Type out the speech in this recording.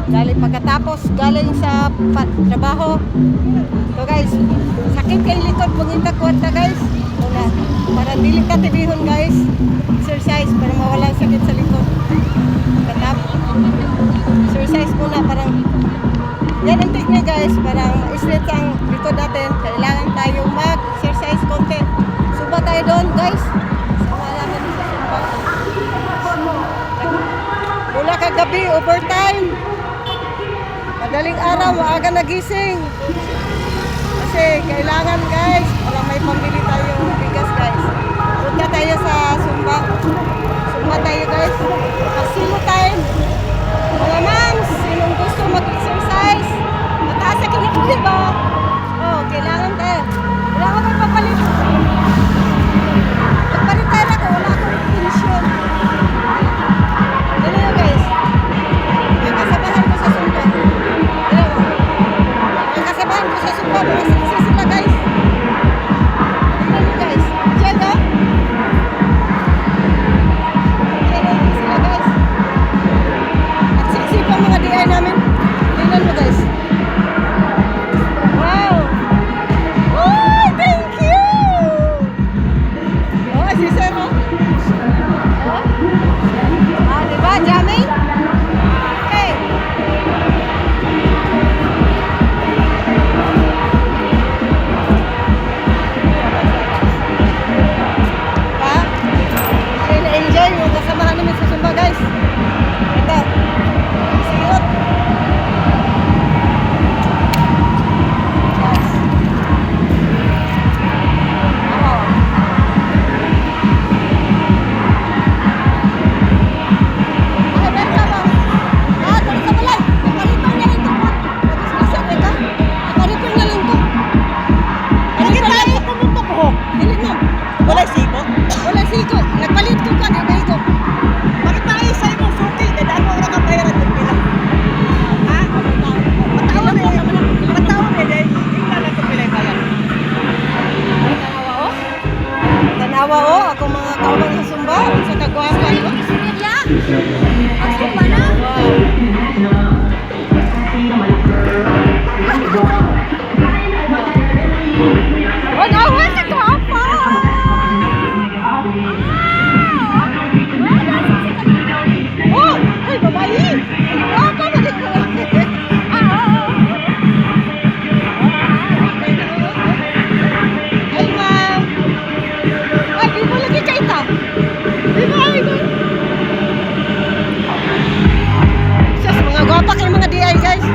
Galing pagkatapos, galing sa trabaho. So guys, sakit kay likod, pagkita kwarta guys. Una, para dili ka tibihon guys. Exercise para mawala ang sakit sa likod. Pagkatapos, exercise muna parang yan ang technique guys, parang straight ang likod natin. Kailangan tayo mag-exercise konti. Suba tayo doon guys. Sama namin sa suba. Mula kagabi, overtime. Madaling araw, maaga nagising. Kasi kailangan guys, para may pambili tayo bigas guys. Punta tayo sa Sumba. Sumba tayo guys. Kasino time. Mga moms, sinong gusto mag-exercise? Mataas sa kinabuhi ba? Oh, kailangan tayo. Wala ka magpapalit. Magpalit tayo na ko, wala akong pensyon. Dali nyo guys. Ang kasabahan ko sa Sumba. Dali mo. Ang kasabahan ko sa Sumba, mga siksi sila guys. Dali nyo guys. Diyan no? Diyan sila guys. At siksi pa mga DI namin. Tingnan mo guys. Wow! Oh, thank you! Oh, si Sir oh. Oh? Ah, diba? Jamming? Okay. Pa? Na-enjoy yung kasamahan namin sa Sumba guys. Ito. Siyot. Yes. Wow. Ay, meron ka ba? Ah, tuloy ka pala. Nakalipang na lang ito po. Nag-discussion ka? Nakalipang na lang ito. Bakit tayo pumunta ko? Dili mo. Wala sibo? Wala siko. Nagpalit ko ka. Nagpalit ko. Bakit tayo sa imong suki? Dadaan mo na kabayaran ng pila. Ha? Matawag eh. Matawag eh. Dahil hindi na lang ito pila yung bayan. Tanawa o. Tanawa o. Ako mga kauban sa Sumba. Sa kagwapa ko. Ang Sumba na. Wow. Wanawa sa kagwapa. Oh! Ay, babae! Gwapa na din ko. Ay, ma'am! Ay, di mo lagi kaita! Di mo, ay, di! Sus, mga gwapa kayo mga DI, guys!